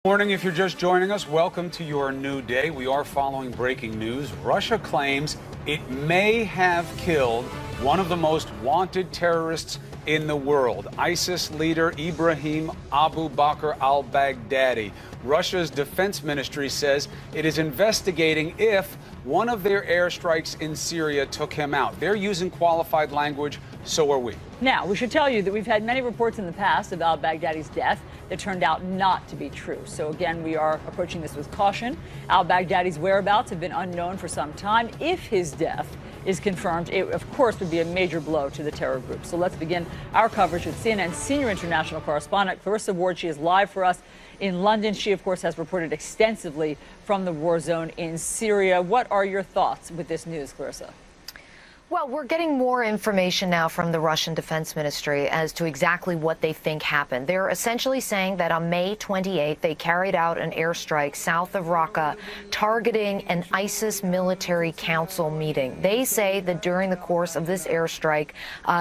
Morning. If you're just joining us, welcome to your new day. We are following breaking news. Russia claims it may have killed one of the most wanted terrorists in the world, ISIS leader Ibrahim Abu Bakr al-Baghdadi. Russia's defense ministry says it is investigating if one of their airstrikes in Syria took him out. They're using qualified language, so are we. Now, we should tell you that we've had many reports in the past of al-Baghdadi's death that turned out not to be true. So again, we are approaching this with caution. Al-Baghdadi's whereabouts have been unknown for some time. If his death is confirmed, it of course would be a major blow to the terror group. So let's begin our coverage with CNN's senior international correspondent, Clarissa Ward. She is live for us in London. She, of course, has reported extensively from the war zone in Syria. What are your thoughts with this news, Clarissa? Well, we're getting more information now from the Russian Defense Ministry as to exactly what they think happened. They're essentially saying that on May 28th, they carried out an airstrike south of Raqqa targeting an ISIS military council meeting. They say that during the course of this airstrike,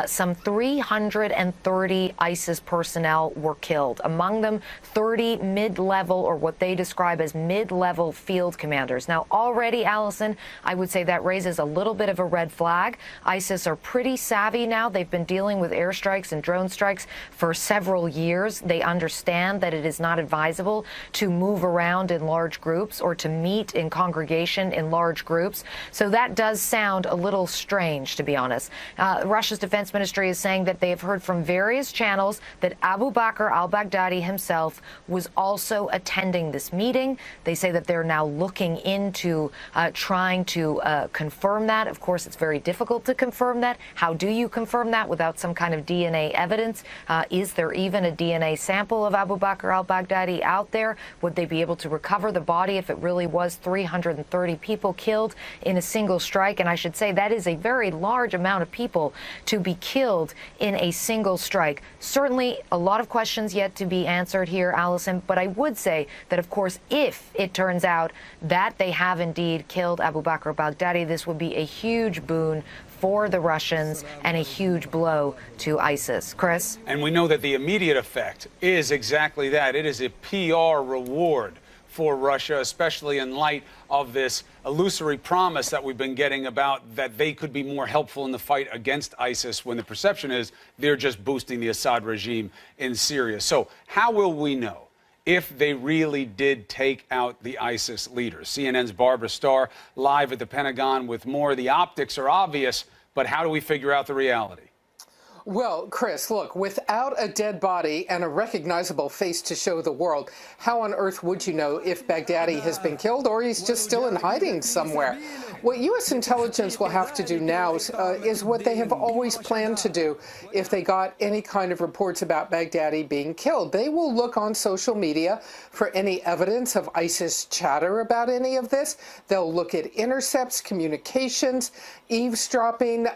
some 330 ISIS personnel were killed. Among them, 30 mid-level, or what they describe as mid-level field commanders. Now, already, Allison, I would say that raises a little bit of a red flag. ISIS are pretty savvy now. They've been dealing with airstrikes and drone strikes for several years. They understand that it is not advisable to move around in large groups or to meet in congregation in large groups. So that does sound a little strange, to be honest. Russia's defense ministry is saying that they have heard from various channels that Abu Bakr al-Baghdadi himself was also attending this meeting. They say that they're now looking into trying to confirm that. Of course, it's very difficult to confirm that. How do you confirm that without some kind of DNA evidence? Is there even a DNA sample of Abu Bakr al-Baghdadi out there? Would they be able to recover the body if it really was 330 people killed in a single strike? And I should say that is a very large amount of people to be killed in a single strike. Certainly a lot of questions yet to be answered here, Allison, but I would say that, of course, if it turns out that they have indeed killed Abu Bakr al-Baghdadi, this would be a huge boon for the Russians and a huge blow to ISIS. Chris? And we know that the immediate effect is exactly that. It is a PR reward for Russia, especially in light of this illusory promise that we've been getting about that they could be more helpful in the fight against ISIS, when the perception is they're just boosting the Assad regime in Syria. So how will we know if they really did take out the ISIS leaders? CNN's Barbara Starr live at the Pentagon with more. The optics are obvious, but how do we figure out the reality? Well, Chris, look, without a dead body and a recognizable face to show the world, how on earth would you know if Baghdadi has been killed or he's just still in hiding somewhere? What U.S. intelligence will have to do now is what they have always planned to do if they got any kind of reports about Baghdadi being killed. They will look on social media for any evidence of ISIS chatter about any of this. They'll look at intercepts, communications, eavesdropping,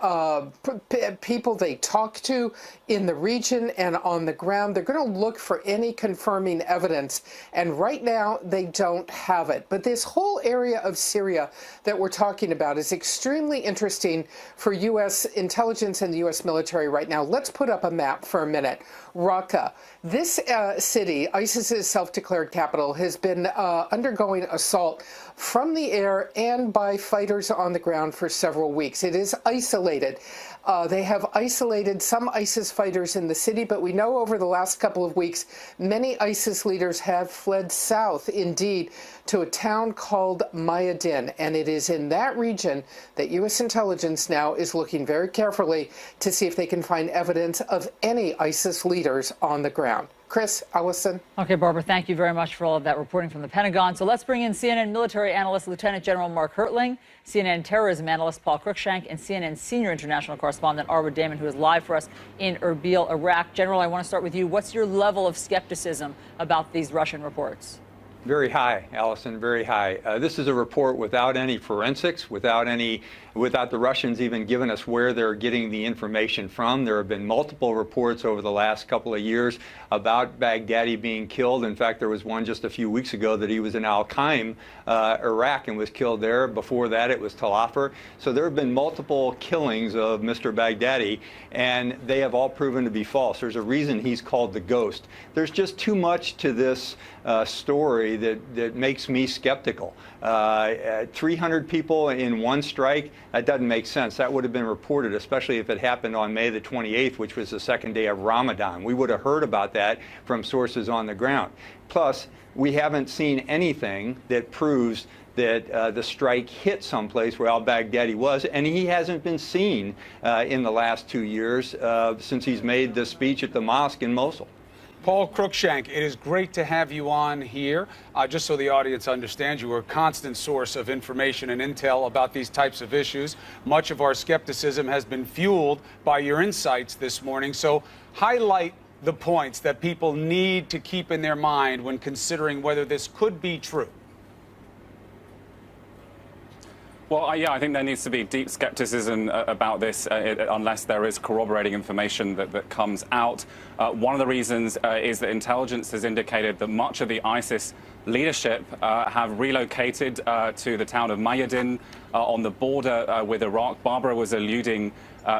people they talk to in the region and on the ground. They're going to look for any confirming evidence, and right now they don't have it. But this whole area of Syria that we're talking about is extremely interesting for U.S. intelligence and the U.S. military right now. Let's put up a map for a minute. Raqqa. This city, ISIS's self-declared capital, has been undergoing assault from the air and by fighters on the ground for several weeks. It is isolated. They have isolated some ISIS fighters in the city, but we know over the last couple of weeks, many ISIS leaders have fled south, indeed, to a town called Mayadin. And it is in that region that U.S. intelligence now is looking very carefully to see if they can find evidence of any ISIS leaders on the ground. Chris, Allison. Okay, Barbara, thank you very much for all of that reporting from the Pentagon. So let's bring in CNN military analyst Lieutenant General Mark Hertling, CNN terrorism analyst Paul Cruikshank, and CNN senior international correspondent Arwa Damon, who is live for us in Erbil, Iraq. General, I want to start with you. What's your level of skepticism about these Russian reports? Very high, Allison, very high. This is a report without any forensics, without the Russians even giving us where they're getting the information from. There have been multiple reports over the last couple of years about Baghdadi being killed. In fact, there was one just a few weeks ago that he was in Al-Qaim, Iraq, and was killed there. Before that, it was Tal Afar. So there have been multiple killings of Mr. Baghdadi, and they have all proven to be false. There's a reason he's called the ghost. There's just too much to this story that makes me skeptical. 300 people in one strike, that doesn't make sense. That would have been reported, especially if it happened on May the 28th, which was the second day of Ramadan. We would have heard about that from sources on the ground. Plus, we haven't seen anything that proves that the strike hit someplace where al-Baghdadi was, and he hasn't been seen in the last 2 years since he's made the speech at the mosque in Mosul. Paul Cruikshank, it is great to have you on here. Just so the audience understands, you are a constant source of information and intel about these types of issues. Much of our skepticism has been fueled by your insights this morning. So highlight the points that people need to keep in their mind when considering whether this could be true. Well, yeah, I think there needs to be deep skepticism about this unless there is corroborating information that comes out. One of the reasons is that intelligence has indicated that much of the ISIS leadership have relocated to the town of Mayadin on the border with Iraq. Barbara was alluding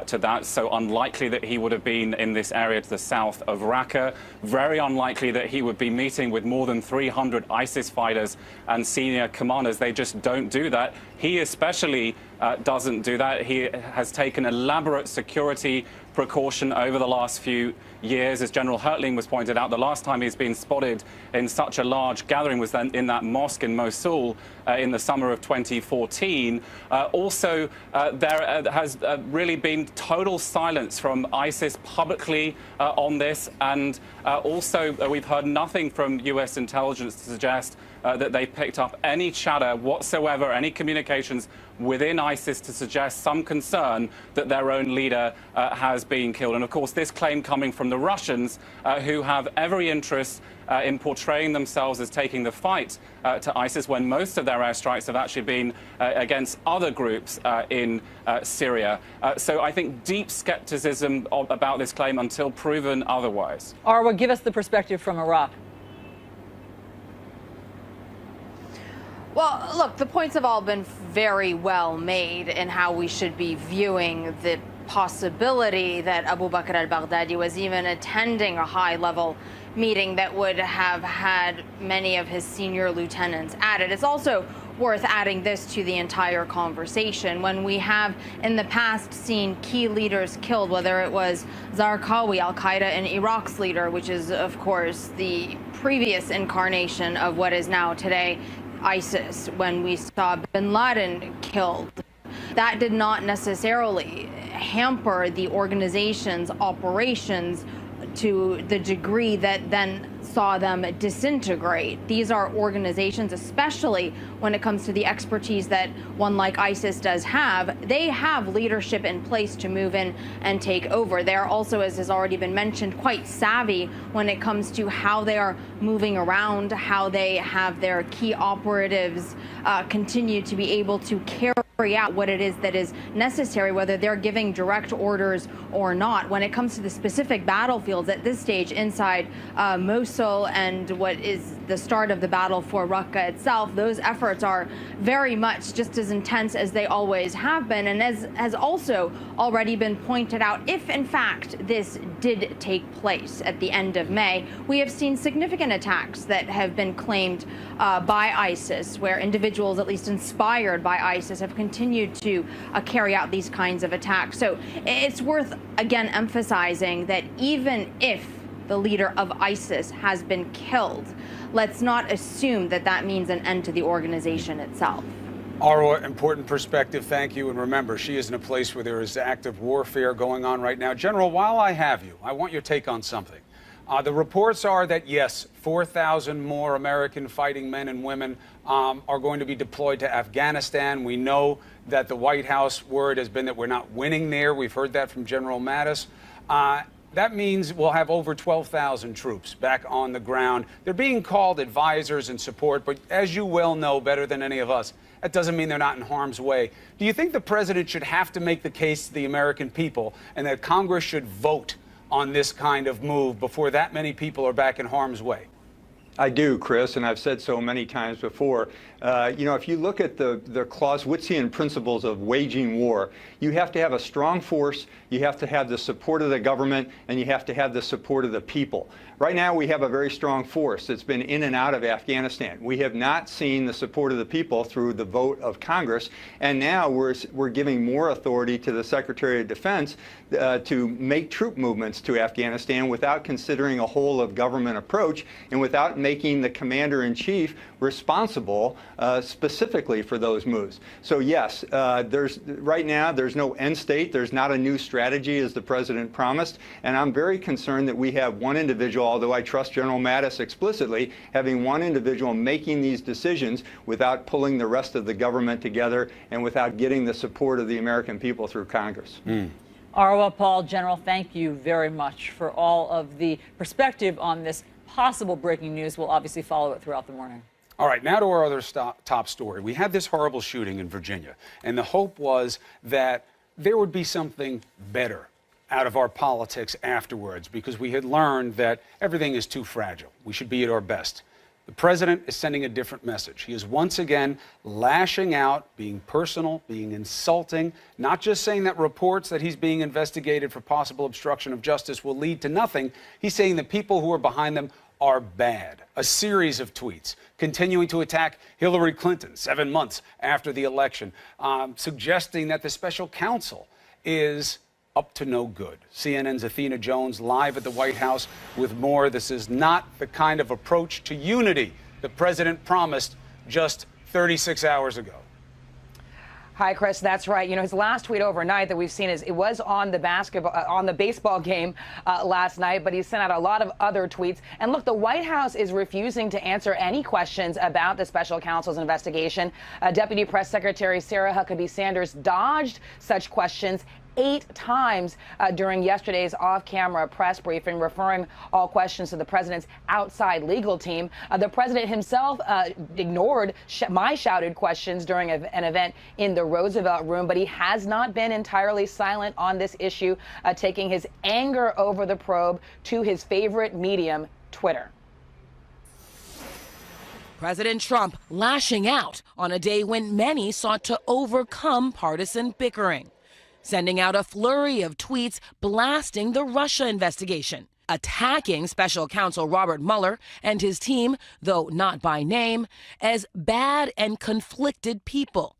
to that, so unlikely that he would have been in this area to the south of Raqqa. Very unlikely that he would be meeting with more than 300 ISIS fighters and senior commanders. They just don't do that. He especially doesn't do that. He has taken elaborate security precaution over the last few years. As General Hertling was pointed out, the last time he's been spotted in such a large gathering was then in that mosque in Mosul in the summer of 2014. Also, there has really been total silence from ISIS publicly on this, and also we've heard nothing from U.S. intelligence to suggest that they picked up any chatter whatsoever, any communications within ISIS to suggest some concern that their own leader has been killed. And of course, this claim coming from the Russians, who have every interest in portraying themselves as taking the fight to ISIS, when most of their airstrikes have actually been against other groups in Syria. So I think deep skepticism about this claim until proven otherwise. Arwa, give us the perspective from Iraq. Well, look, the points have all been very well made in how we should be viewing the possibility that Abu Bakr al-Baghdadi was even attending a high-level meeting that would have had many of his senior lieutenants at it. It's also worth adding this to the entire conversation. When we have in the past seen key leaders killed, whether it was Zarqawi, al-Qaeda in Iraq's leader, which is, of course, the previous incarnation of what is now today ISIS, when we saw bin Laden killed, that did not necessarily hamper the organization's operations to the degree that then saw them disintegrate. These are organizations, especially when it comes to the expertise that one like ISIS does have, they have leadership in place to move in and take over. They're also, as has already been mentioned, quite savvy when it comes to how they are moving around, how they have their key operatives continue to be able to carry out what it is that is necessary, whether they're giving direct orders or not. When it comes to the specific battlefields at this stage inside Mosul and what is the start of the battle for Raqqa itself, those efforts are very much just as intense as they always have been. And as has also already been pointed out, if in fact this did take place at the end of May, we have seen significant attacks that have been claimed by ISIS, where individuals, at least inspired by ISIS, have continued to carry out these kinds of attacks. So it's worth, again, emphasizing that even if the leader of ISIS has been killed, let's not assume that that means an end to the organization itself. Arwa, important perspective. Thank you. And remember, she is in a place where there is active warfare going on right now. General, while I have you, I want your take on something. The reports are that, yes, 4,000 more American fighting men and women are going to be deployed to Afghanistan. We know that the White House word has been that we're not winning there. We've heard that from General Mattis. That means we'll have over 12,000 troops back on the ground. They're being called advisors and support, but as you well know better than any of us, that doesn't mean they're not in harm's way. Do you think the president should have to make the case to the American people and that Congress should vote on this kind of move before that many people are back in harm's way? I do, Chris, and I've said so many times before. If you look at the Clausewitzian principles of waging war, you have to have a strong force, you have to have the support of the government, and you have to have the support of the people. Right now, we have a very strong force that's been in and out of Afghanistan. We have not seen the support of the people through the vote of Congress, and now we're giving more authority to the Secretary of Defense to make troop movements to Afghanistan without considering a whole of government approach and without making the commander-in-chief responsible specifically for those moves. So yes, right now there's no end state. There's not a new strategy as the president promised, and I'm very concerned that we have one individual, although I trust General Mattis explicitly, having one individual making these decisions without pulling the rest of the government together and without getting the support of the American people through Congress. Arwa Paul, General, thank you very much for all of the perspective on this possible breaking news. We'll obviously follow it throughout the morning. All right, now to our other top story. We had this horrible shooting in Virginia, and the hope was that there would be something better out of our politics afterwards because we had learned that everything is too fragile. We should be at our best. The president is sending a different message. He is once again lashing out, being personal, being insulting, not just saying that reports that he's being investigated for possible obstruction of justice will lead to nothing. He's saying the people who are behind them are bad. A series of tweets continuing to attack Hillary Clinton 7 months after the election, suggesting that the special counsel is up to no good. CNN's Athena Jones live at the White House with more. This is not the kind of approach to unity the president promised just 36 hours ago. Hi, Chris. That's right. You know, his last tweet overnight that we've seen is it was on the baseball game last night, but he sent out a lot of other tweets. And look, the White House is refusing to answer any questions about the special counsel's investigation. Deputy Press Secretary Sarah Huckabee Sanders dodged such questions 8 times during yesterday's off-camera press briefing, referring all questions to the president's outside legal team. The president himself ignored my shouted questions during an event in the Roosevelt Room, but he has not been entirely silent on this issue, taking his anger over the probe to his favorite medium, Twitter. President Trump lashing out on a day when many sought to overcome partisan bickering, sending out a flurry of tweets blasting the Russia investigation, attacking special counsel Robert Mueller and his team, though not by name, as bad and conflicted people,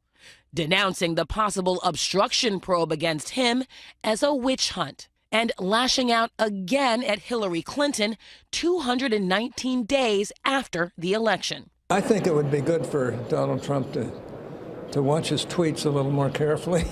denouncing the possible obstruction probe against him as a witch hunt, and lashing out again at Hillary Clinton 219 days after the election. I think it would be good for Donald Trump to watch his tweets a little more carefully.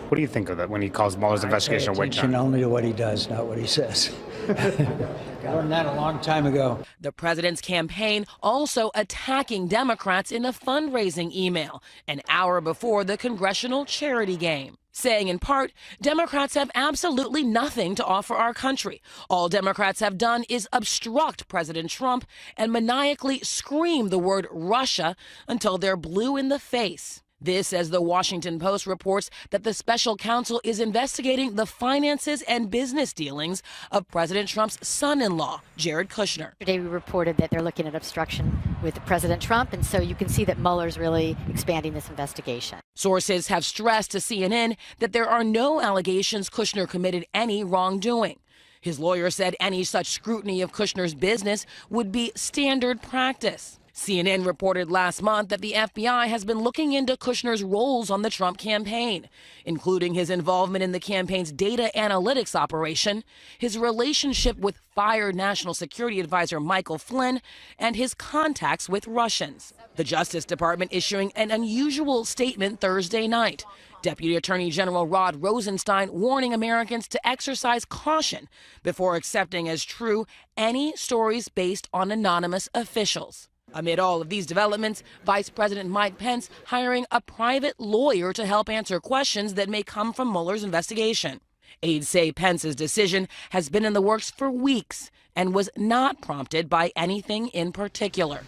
What do you think of that when he calls Mueller's investigation a witch hunt? Only to what he does, not what he says. Learned that a long time ago. The president's campaign also attacking Democrats in a fundraising email an hour before the congressional charity game, saying in part, Democrats have absolutely nothing to offer our country. All Democrats have done is obstruct President Trump and maniacally scream the word Russia until they're blue in the face. This as the Washington Post reports that the special counsel is investigating the finances and business dealings of President Trump's son-in-law, Jared Kushner. Today we reported that they're looking at obstruction with President Trump, and so you can see that Mueller's really expanding this investigation. Sources have stressed to CNN that there are no allegations Kushner committed any wrongdoing. His lawyer said any such scrutiny of Kushner's business would be standard practice. CNN reported last month that the FBI has been looking into Kushner's roles on the Trump campaign, including his involvement in the campaign's data analytics operation, his relationship with fired National Security Advisor Michael Flynn, and his contacts with Russians. The Justice Department issuing an unusual statement Thursday night. Deputy Attorney General Rod Rosenstein warning Americans to exercise caution before accepting as true any stories based on anonymous officials. Amid all of these developments, Vice President Mike Pence hiring a private lawyer to help answer questions that may come from Mueller's investigation. Aides say Pence's decision has been in the works for weeks and was not prompted by anything in particular.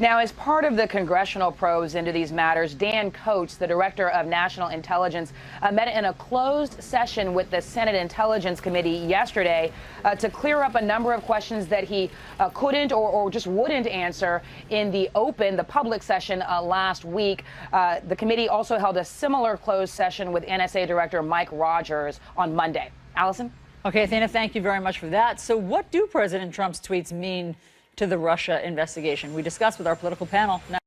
Now, as part of the congressional probes into these matters, Dan Coats, the director of national intelligence, met in a closed session with the Senate Intelligence Committee yesterday to clear up a number of questions that he couldn't or just wouldn't answer in the public session last week. The committee also held a similar closed session with NSA Director Mike Rogers on Monday. Allison? Okay, Athena, thank you very much for that. So what do President Trump's tweets mean to the Russia investigation? We discussed with our political panel. Now,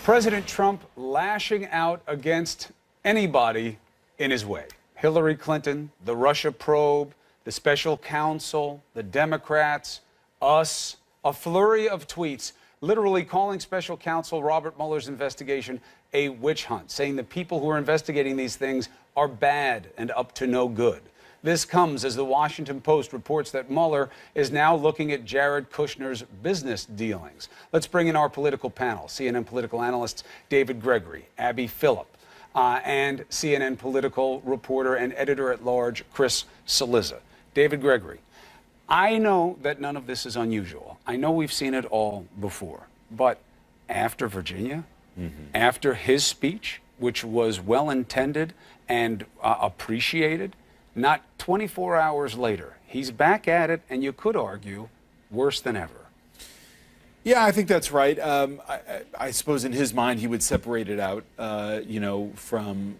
President Trump lashing out against anybody in his way. Hillary Clinton, the Russia probe, the special counsel, the Democrats, us, a flurry of tweets literally calling special counsel Robert Mueller's investigation a witch hunt, saying the people who are investigating these things are bad and up to no good. This comes as the Washington Post reports that Mueller is now looking at Jared Kushner's business dealings. Let's bring in our political panel, CNN political analysts David Gregory, Abby Phillip, and CNN political reporter and editor-at-large Chris Cillizza. David Gregory, I know that none of this is unusual. I know we've seen it all before. But after Virginia, after his speech, which was well-intended and appreciated, not 24 hours later, he's back at it, and you could argue worse than ever. Yeah, I think that's right. I suppose in his mind he would separate it out, from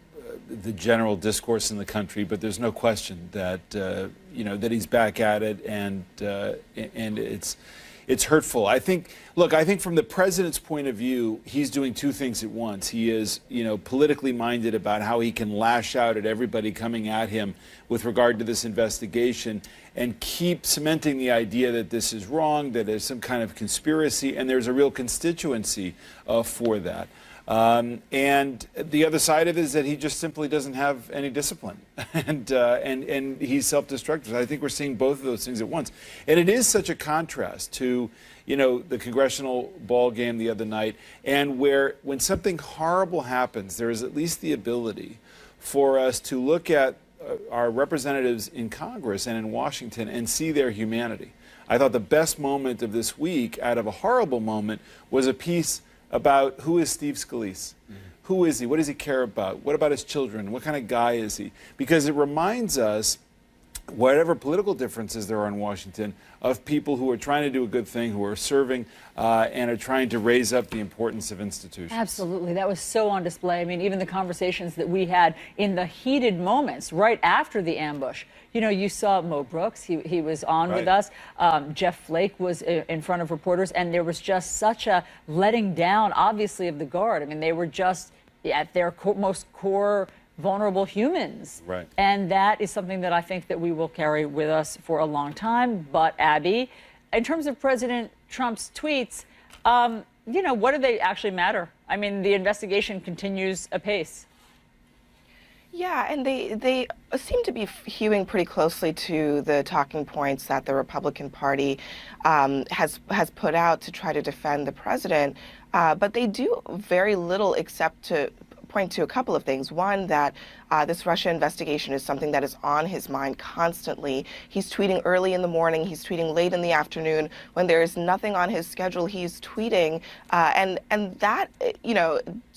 the general discourse in the country. But there's no question that that he's back at it, and it's hurtful. I think from the president's point of view, he's doing two things at once. He is, politically minded about how he can lash out at everybody coming at him with regard to this investigation and keep cementing the idea that this is wrong, that there's some kind of conspiracy, and there's a real constituency for that. And the other side of it is that he just simply doesn't have any discipline, and he's self-destructive. I think we're seeing both of those things at once, and it is such a contrast to the congressional ball game the other night, and when something horrible happens, there is at least the ability for us to look at our representatives in Congress and in Washington and see their humanity. I thought the best moment of this week, out of a horrible moment, was a piece about who is Steve Scalise. Who is he? What does he care about? What about his children? What kind of guy is he? Because it reminds us, whatever political differences there are in Washington, of people who are trying to do a good thing, who are serving, and are trying to raise up the importance of institutions. absolutely. That was so on display. I mean, even the conversations that we had in the heated moments right after the ambush. You saw Mo Brooks. He was on with us. Jeff Flake was in front of reporters, and there was just such a letting down, obviously, of the Guard. I mean, they were just at their most core vulnerable humans. Right. And that is something that I think that we will carry with us for a long time. But, Abby, in terms of President Trump's tweets, what do they actually matter? I mean, the investigation continues apace. Yeah, and they seem to be hewing pretty closely to the talking points that the Republican Party has put out to try to defend the president. But they do very little except to point to a couple of things. One, that this Russia investigation is something that is on his mind constantly. He's tweeting early in the morning. He's tweeting late in the afternoon. When there is nothing on his schedule, he's tweeting. And that,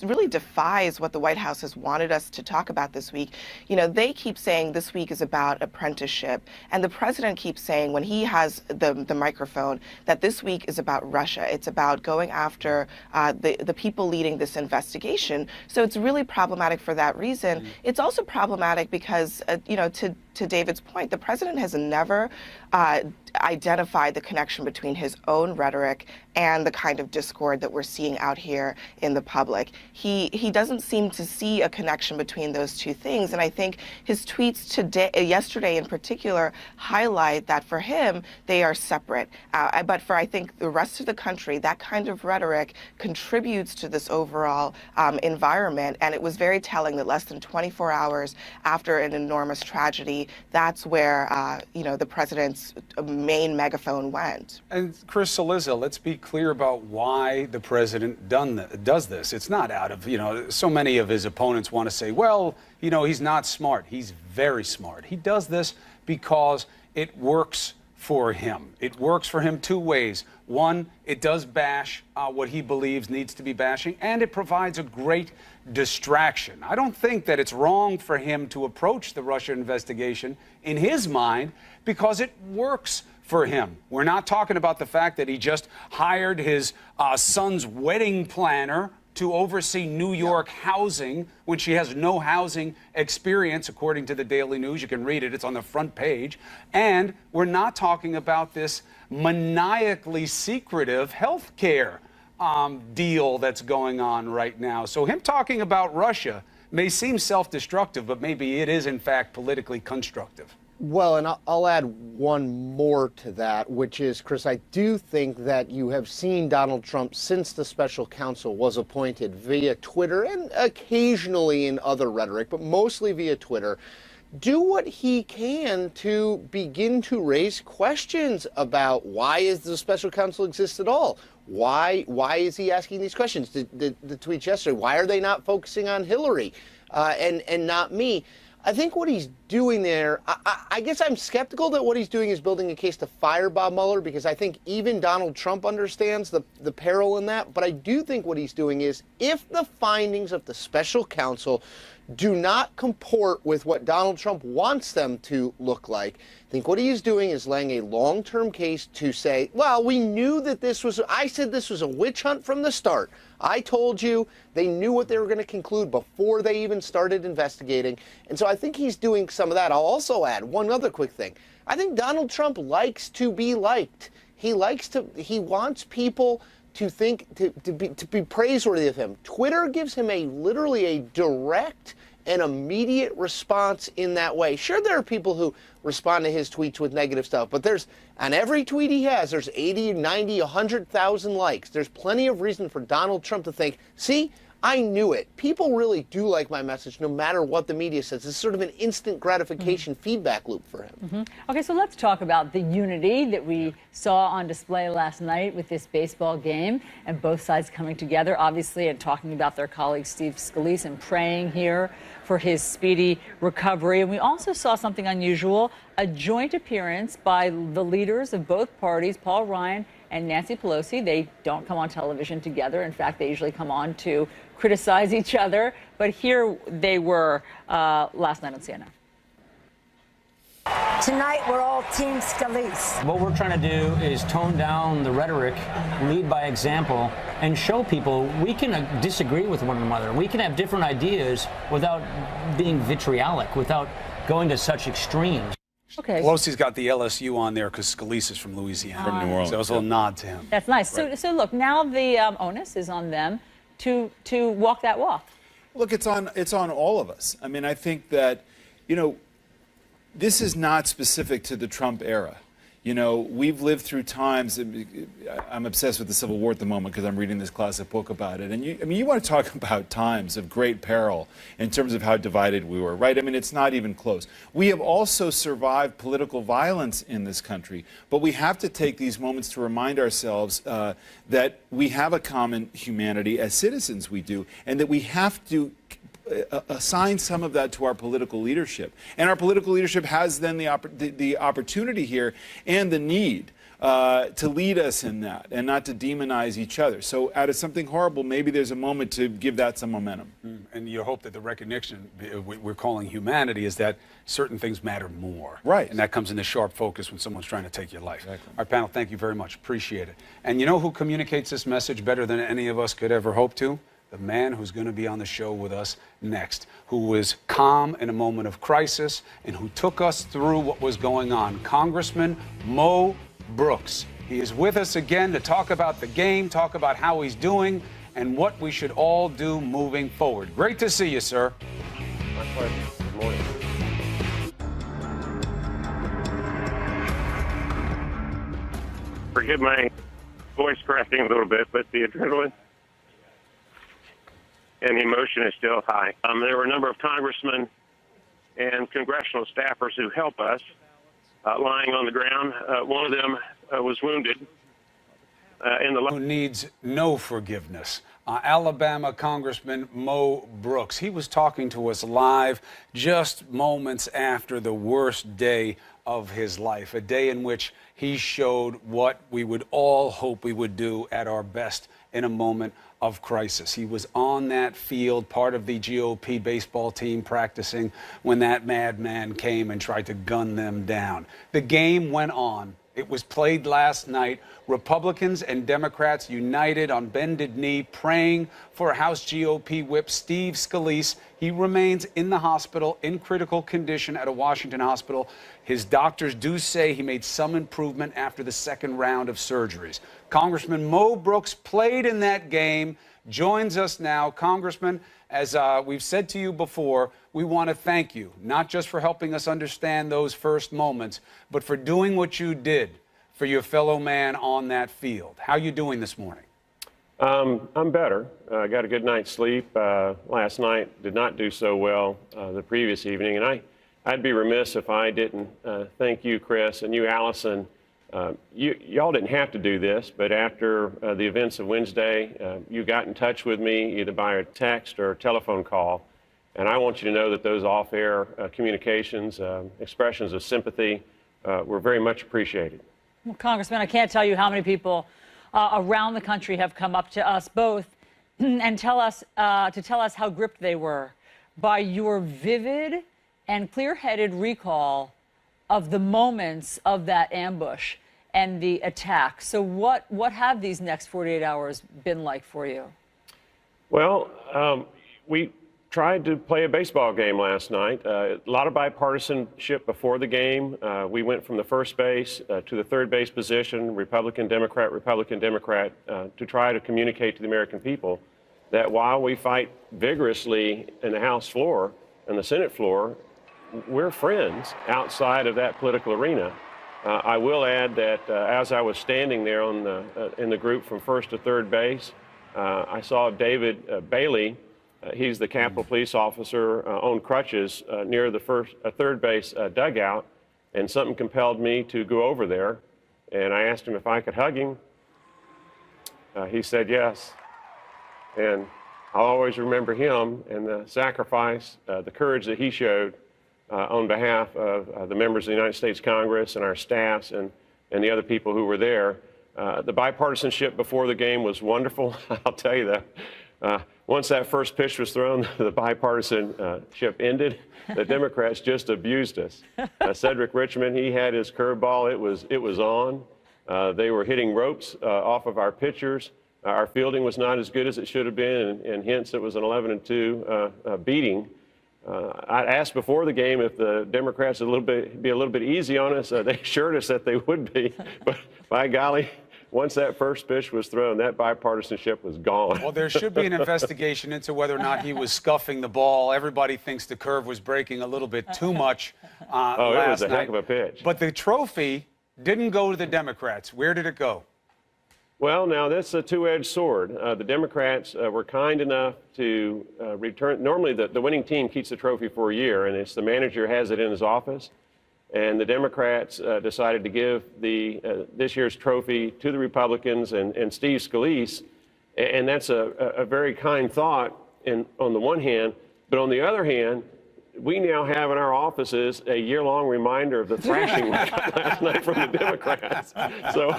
really defies what the White House has wanted us to talk about this week. They keep saying this week is about apprenticeship. And the president keeps saying, when he has the microphone, that this week is about Russia. It's about going after the people leading this investigation. So it's really problematic for that reason. It's also problematic because, to David's point, the president has never identified the connection between his own rhetoric and the kind of discord that we're seeing out here in the public. He doesn't seem to see a connection between those two things, and I think his tweets yesterday in particular highlight that for him they are separate. But for I think the rest of the country, that kind of rhetoric contributes to this overall environment, and it was very telling that less than 24 hours after an enormous tragedy that's where, the president's main megaphone went. And Chris Cillizza, let's be clear about why the president does this. It's not out of, so many of his opponents want to say, well, he's not smart. He's very smart. He does this because it works for him. It works for him two ways. One, it does bash what he believes needs to be bashing, and it provides a great distraction. I don't think that it's wrong for him to approach the Russia investigation in his mind because it works for him. We're not talking about the fact that he just hired his son's wedding planner to oversee New York housing when she has no housing experience, according to the Daily News. You can read it. It's on the front page. And we're not talking about this maniacally secretive health care deal that's going on right now. So him talking about Russia may seem self-destructive, but maybe it is, in fact, politically constructive. Well, and I'll add one more to that, which is, Chris, I do think that you have seen Donald Trump, since the special counsel was appointed, via Twitter and occasionally in other rhetoric, but mostly via Twitter, do what he can to begin to raise questions about why is the special counsel exist at all? Why is he asking these questions? The tweets yesterday, why are they not focusing on Hillary and not me? I think what he's doing there, I guess I'm skeptical that what he's doing is building a case to fire Bob Mueller, because I think even Donald Trump understands the peril in that. But I do think what he's doing is, if the findings of the special counsel do not comport with what Donald Trump wants them to look like, I think what he is doing is laying a long-term case to say, well, we knew that I said this was a witch hunt from the start. I told you. They knew what they were going to conclude before they even started investigating. And so I think he's doing some of that. I'll also add one other quick thing. I think Donald Trump likes to be liked. He wants people to think, to be praiseworthy of him. Twitter gives him literally a direct and immediate response in that way. Sure, there are people who respond to his tweets with negative stuff, but on every tweet he has, there's 80, 90, 100,000 likes. There's plenty of reason for Donald Trump to think, see, I knew it. People really do like my message no matter what the media says. It's sort of an instant gratification feedback loop for him. Okay, so let's talk about the unity that we saw on display last night with this baseball game, and both sides coming together, obviously, and talking about their colleague Steve Scalise and praying here for his speedy recovery. And we also saw something unusual, a joint appearance by the leaders of both parties, Paul Ryan and Nancy Pelosi. They don't come on television together. In fact, they usually come on to criticize each other. But here they were last night on CNN. Tonight, we're all Team Scalise. What we're trying to do is tone down the rhetoric, lead by example, and show people we can disagree with one another. We can have different ideas without being vitriolic, without going to such extremes. Okay. Pelosi's got the LSU on there because Scalise is from Louisiana. From New Orleans. So it was a little nod to him. That's nice. Right. So look, now the onus is on them to walk that walk. Look, it's on all of us. I mean, I think that, this is not specific to the Trump era. We've lived through times. I'm obsessed with the Civil War at the moment because I'm reading this classic book about it. And you want to talk about times of great peril in terms of how divided we were, right? I mean, it's not even close. We have also survived political violence in this country, but we have to take these moments to remind ourselves that we have a common humanity as citizens. We do, and that we have to assign some of that to our political leadership. And our political leadership has then the opportunity here and the need to lead us in that and not to demonize each other. So out of something horrible, maybe there's a moment to give that some momentum. And you hope that the recognition we're calling humanity is that certain things matter more. Right. And that comes into sharp focus when someone's trying to take your life. Exactly. Our panel, thank you very much. Appreciate it. And you know who communicates this message better than any of us could ever hope to? The man who's going to be on the show with us next, who was calm in a moment of crisis and who took us through what was going on, Congressman Mo Brooks. He is with us again to talk about the game, talk about how he's doing, and what we should all do moving forward. Great to see you, sir. My pleasure. Good morning. Forgive my voice cracking a little bit, but the adrenaline and the emotion is still high. There were a number of congressmen and congressional staffers who help us lying on the ground. One of them was wounded in the... Who needs no forgiveness. Alabama Congressman Mo Brooks. He was talking to us live just moments after the worst day of his life, a day in which he showed what we would all hope we would do at our best in a moment of crisis. He was on that field, part of the GOP baseball team practicing when that madman came and tried to gun them down. The game went on. It was played last night. Republicans and Democrats united on bended knee, praying for House GOP whip Steve Scalise. He remains in the hospital in critical condition at a Washington hospital. His doctors do say he made some improvement after the second round of surgeries. Congressman Mo Brooks played in that game, joins us now. Congressman, as we've said to you before, we want to thank you, not just for helping us understand those first moments, but for doing what you did for your fellow man on that field. How are you doing this morning? I'm better. I got a good night's sleep last night. Did not do so well the previous evening. And I'd be remiss if I didn't thank you, Chris, and you, Allison. Y'all didn't have to do this, but after the events of Wednesday, you got in touch with me either by a text or a telephone call. And I want you to know that those off-air communications, expressions of sympathy, were very much appreciated. Well, Congressman, I can't tell you how many people around the country have come up to us both and tell us how gripped they were by your vivid and clear-headed recall of the moments of that ambush and the attack. So what have these next 48 hours been like for you? Well, we tried to play a baseball game last night. A lot of bipartisanship before the game. We went from the first base to the third base position, Republican, Democrat, to try to communicate to the American people that while we fight vigorously in the House floor and the Senate floor, we're friends outside of that political arena. I will add that as I was standing there in the group from first to third base, I saw David Bailey. He's the Capitol Police officer on crutches near the third base dugout, and something compelled me to go over there. And I asked him if I could hug him. He said yes. And I'll always remember him and the sacrifice, the courage that he showed on behalf of the members of the United States Congress and our staffs and the other people who were there. The bipartisanship before the game was wonderful. I'll tell you that. Once that first pitch was thrown, the bipartisanship ended. The Democrats just abused us. Cedric Richmond, he had his curveball. It was on. They were hitting ropes off of our pitchers. Our fielding was not as good as it should have been, and hence it was an 11-2 beating. I asked before the game if the Democrats would be a little bit easy on us. They assured us that they would be, but by golly, once that first pitch was thrown, that bipartisanship was gone. Well, there should be an investigation into whether or not he was scuffing the ball. Everybody thinks the curve was breaking a little bit too much last night. Oh, it was a heck of a pitch. But the trophy didn't go to the Democrats. Where did it go? Well, now, that's a two-edged sword. The Democrats were kind enough to return. Normally, the winning team keeps the trophy for a year, and it's the manager has it in his office. And the Democrats decided to give this year's trophy to the Republicans and Steve Scalise. And that's a very kind thought on the one hand. But on the other hand, we now have in our offices a year-long reminder of the thrashing we got last night from the Democrats. So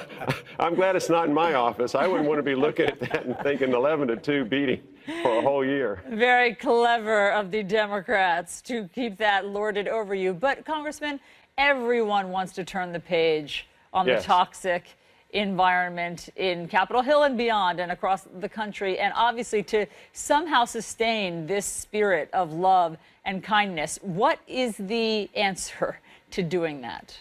I'm glad it's not in my office. I wouldn't want to be looking at that and thinking 11-2 beating for a whole year. Very clever of the Democrats to keep that lorded over you. But, Congressman, everyone wants to turn the page on the toxic environment in Capitol Hill and beyond and across the country, and obviously to somehow sustain this spirit of love and kindness. What is the answer to doing that?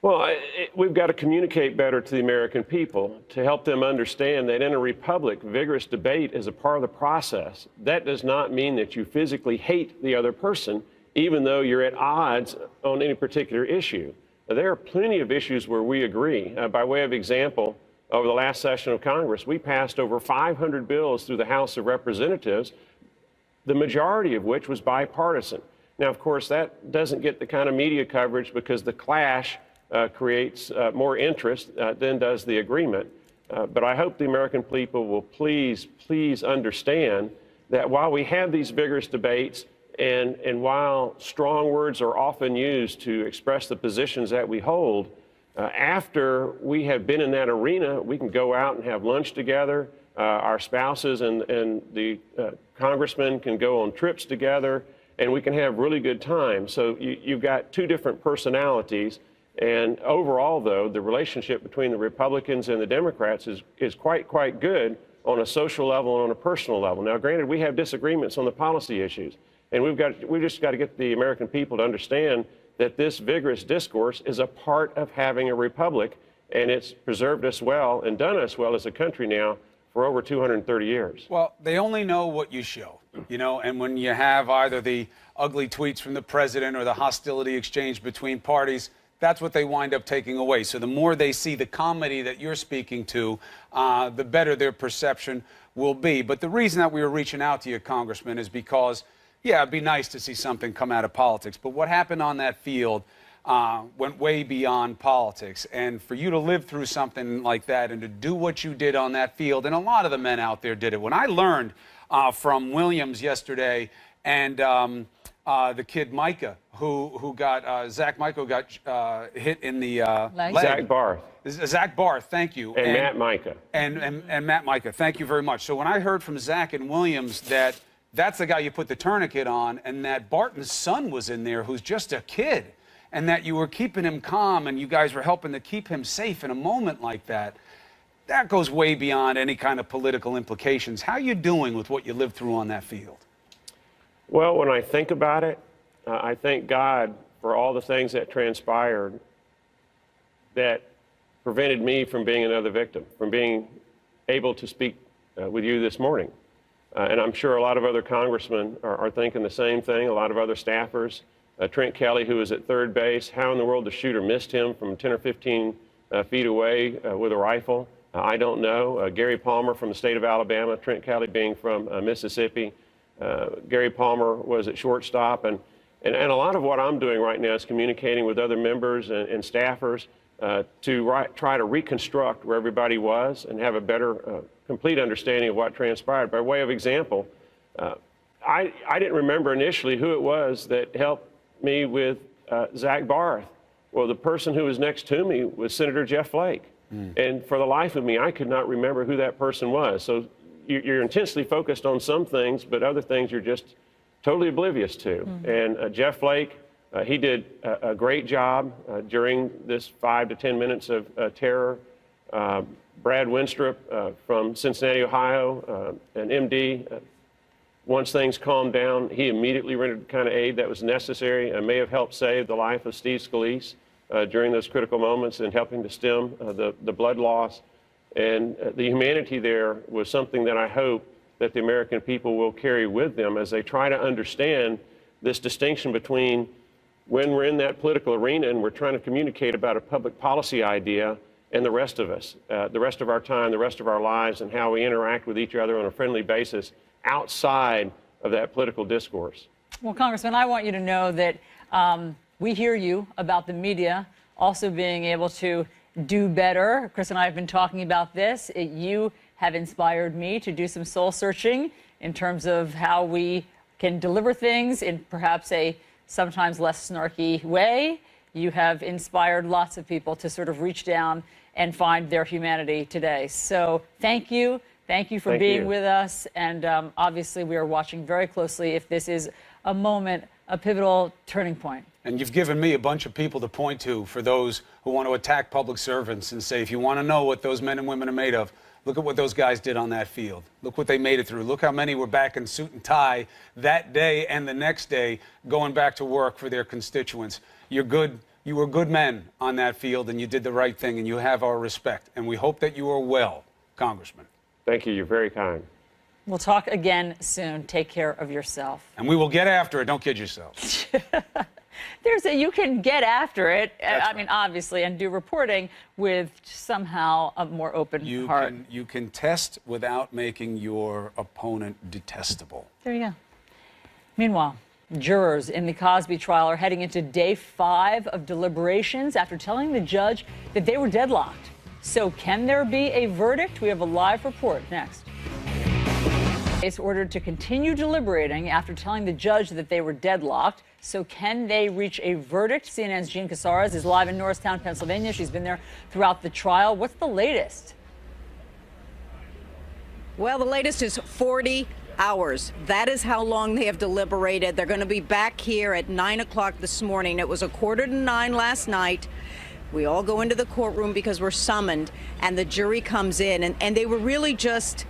Well, we've got to communicate better to the American people to help them understand that in a republic, vigorous debate is a part of the process. That does not mean that you physically hate the other person, even though you're at odds on any particular issue. There are plenty of issues where we agree. By way of example, over the last session of Congress, we passed over 500 bills through the House of Representatives, the majority of which was bipartisan. Now, of course, that doesn't get the kind of media coverage because the clash creates more interest than does the agreement. But I hope the American people will please understand that while we have these vigorous debates and while strong words are often used to express the positions that we hold, after we have been in that arena, we can go out and have lunch together. Our spouses and the congressmen can go on trips together, and we can have really good times. So you've got two different personalities. And overall, though, the relationship between the Republicans and the Democrats is quite good on a social level and on a personal level. Now, granted, we have disagreements on the policy issues, and we've just got to get the American people to understand that this vigorous discourse is a part of having a republic, and it's preserved us well and done us well as a country now for over 230 years. Well, they only know what you show, you know, and when you have either the ugly tweets from the president or the hostility exchange between parties, that's what they wind up taking away. So the more they see the comedy that you're speaking to, the better their perception will be. But the reason that we were reaching out to you, Congressman, is because, yeah, it'd be nice to see something come out of politics. But what happened on that field went way beyond politics. And for you to live through something like that and to do what you did on that field, and a lot of the men out there did it. When I learned from Williams yesterday and the kid Micah, who got Zach Micah got hit in the leg. Zach Barth. Zach Barth, thank you. And Matt Micah. And Matt Micah, thank you very much. So when I heard from Zach and Williams that that's the guy you put the tourniquet on, and that Barton's son was in there, who's just a kid, and that you were keeping him calm and you guys were helping to keep him safe in a moment like that, that goes way beyond any kind of political implications. How are you doing with what you lived through on that field? Well, when I think about it, I thank God for all the things that transpired that prevented me from being another victim, from being able to speak with you this morning. And I'm sure a lot of other congressmen are thinking the same thing, a lot of other staffers. Trent Kelly, who was at third base, how in the world the shooter missed him from 10 or 15 feet away with a rifle? I don't know. Gary Palmer from the state of Alabama, Trent Kelly being from Mississippi. Gary Palmer was at shortstop, and a lot of what I'm doing right now is communicating with other members and staffers to try to reconstruct where everybody was and have a better, complete understanding of what transpired. By way of example, I didn't remember initially who it was that helped me with Zach Barth. Well, the person who was next to me was Senator Jeff Flake. And for the life of me, I could not remember who that person was. So you're intensely focused on some things, but other things you're just totally oblivious to. And Jeff Flake, he did a great job during this 5 to 10 minutes of terror. Brad Winstrup from Cincinnati, Ohio, an MD, once things calmed down, he immediately rendered the kind of aid that was necessary and may have helped save the life of Steve Scalise during those critical moments in helping to stem the blood loss. And the humanity there was something that I hope that the American people will carry with them as they try to understand this distinction between when we're in that political arena and we're trying to communicate about a public policy idea and the rest of us, the rest of our time, the rest of our lives, and how we interact with each other on a friendly basis outside of that political discourse. Well, Congressman, I want you to know that we hear you about the media also being able to do better. Chris and I have been talking about this. You have inspired me to do some soul searching in terms of how we can deliver things in perhaps a sometimes less snarky way. You have inspired lots of people to sort of reach down and find their humanity today. So thank you. Thank you for being with us. And obviously, we are watching very closely if this is a moment, a pivotal turning point. And you've given me a bunch of people to point to for those who want to attack public servants and say, if you want to know what those men and women are made of, look at what those guys did on that field. Look what they made it through. Look how many were back in suit and tie that day and the next day going back to work for their constituents. You're good. You were good men on that field, and you did the right thing, and you have our respect. And we hope that you are well, Congressman. Thank you. You're very kind. We'll talk again soon. Take care of yourself. And we will get after it. Don't kid yourself. You can get after it, I mean, obviously, and do reporting with somehow a more open heart. You can test without making your opponent detestable. There you go. Meanwhile, Jurors in the Cosby trial are heading into day 5 of deliberations after telling the judge that they were deadlocked. So can there be a verdict? We have a live report next. It's ordered to continue deliberating after telling the judge that they were deadlocked. So can they reach a verdict? CNN's Jean Casares is live in Norristown, Pennsylvania. She's been there throughout the trial. What's the latest? Well, the latest is 40 hours. That is how long they have deliberated. They're going to be back here at 9 o'clock this morning. It was 8:45 last night. We all go into the courtroom because we're summoned, and the jury comes in, and they were really just,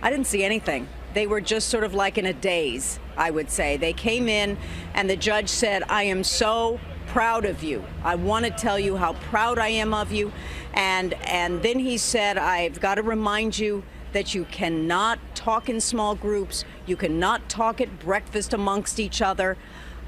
I didn't see anything. They were just sort of like in a daze, I would say. They came in, and the judge said, I am so proud of you. I want to tell you how proud I am of you. And then he said, I've got to remind you that you cannot talk in small groups. You cannot talk at breakfast amongst each other.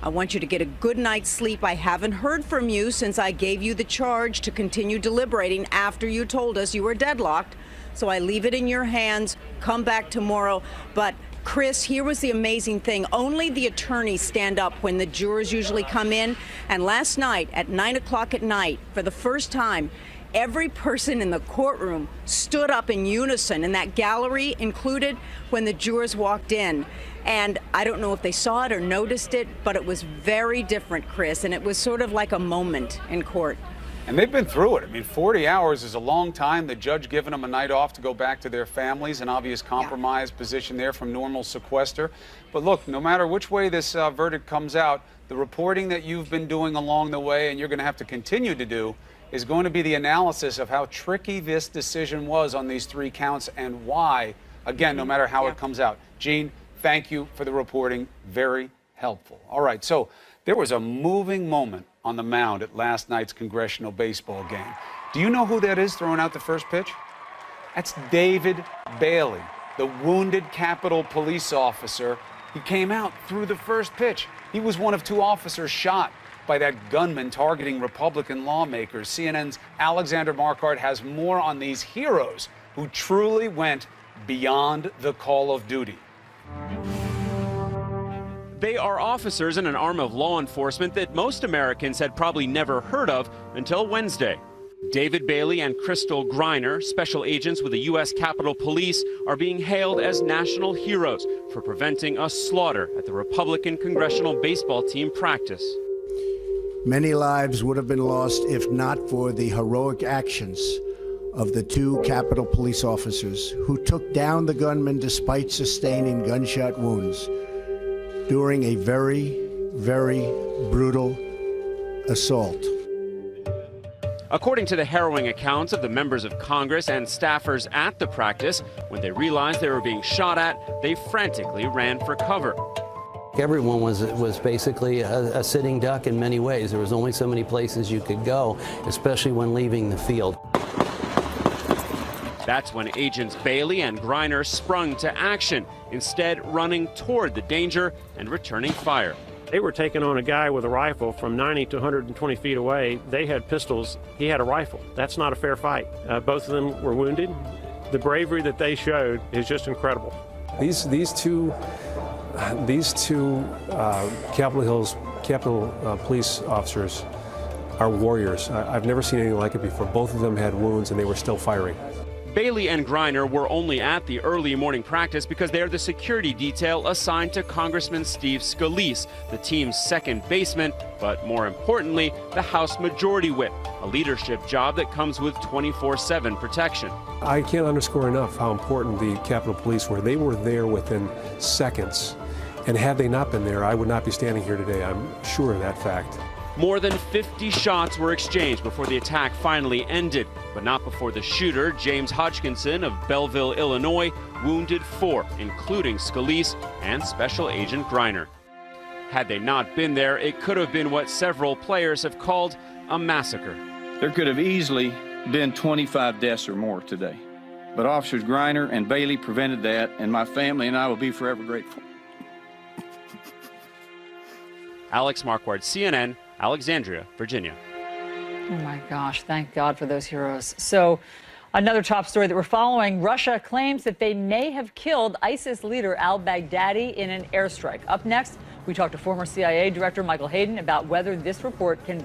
I want you to get a good night's sleep. I haven't heard from you since I gave you the charge to continue deliberating after you told us you were deadlocked. So I leave it in your hands. Come back tomorrow. But Chris, here was the amazing thing. Only the attorneys stand up when the jurors usually come in. And last night at 9 o'clock at night, for the first time, every person in the courtroom stood up in unison, and that gallery included, when the jurors walked in. And I don't know if they saw it or noticed it, but it was very different, Chris, and it was sort of like a moment in court. And they've been through it. I mean, 40 hours is a long time. The judge giving them a night off to go back to their families, an obvious compromise position there from normal sequester. But look, no matter which way this verdict comes out, the reporting that you've been doing along the way, and you're going to have to continue to do, is going to be the analysis of how tricky this decision was on these 3 counts and why, again, no matter how it comes out. Jean, thank you for the reporting. Very helpful. All right, so there was a moving moment on the mound at last night's congressional baseball game. Do you know who that is throwing out the first pitch? That's David Bailey, the wounded Capitol police officer. He came out through the first pitch. He was one of 2 officers shot by that gunman targeting Republican lawmakers. CNN's Alexander Marquardt has more on these heroes who truly went beyond the call of duty. They are officers in an arm of law enforcement that most Americans had probably never heard of until Wednesday. David Bailey and Crystal Griner, special agents with the U.S. Capitol Police, are being hailed as national heroes for preventing a slaughter at the Republican congressional baseball team practice. Many lives would have been lost if not for the heroic actions of the 2 Capitol Police officers who took down the gunman despite sustaining gunshot wounds during a very, very brutal assault. According to the harrowing accounts of the members of Congress and staffers at the practice, when they realized they were being shot at, they frantically ran for cover. Everyone was basically a sitting duck in many ways. There was only so many places you could go, especially when leaving the field. That's when Agents Bailey and Griner sprung to action, instead running toward the danger and returning fire. They were taking on a guy with a rifle from 90 to 120 feet away. They had pistols. He had a rifle. That's not a fair fight. Both of them were wounded. The bravery that they showed is just incredible. These two Capitol Police officers are warriors. I've never seen anything like it before. Both of them had wounds and they were still firing. Bailey and Griner were only at the early morning practice because they're the security detail assigned to Congressman Steve Scalise, the team's second baseman, but more importantly, the House Majority Whip, a leadership job that comes with 24/7 protection. I can't underscore enough how important the Capitol Police were. They were there within seconds, and had they not been there, I would not be standing here today. I'm sure of that fact. More than 50 shots were exchanged before the attack finally ended, but not before the shooter, James Hodgkinson of Belleville, Illinois, wounded 4, including Scalise and Special Agent Griner. Had they not been there, it could have been what several players have called a massacre. There could have easily been 25 deaths or more today, but Officers Griner and Bailey prevented that, and my family and I will be forever grateful. Alex Marquardt, CNN, Alexandria, Virginia. Oh my gosh, thank God for those heroes. So another top story that we're following, Russia claims that they may have killed ISIS leader al-Baghdadi in an airstrike. Up next, We talked to former CIA Director Michael Hayden about whether this report can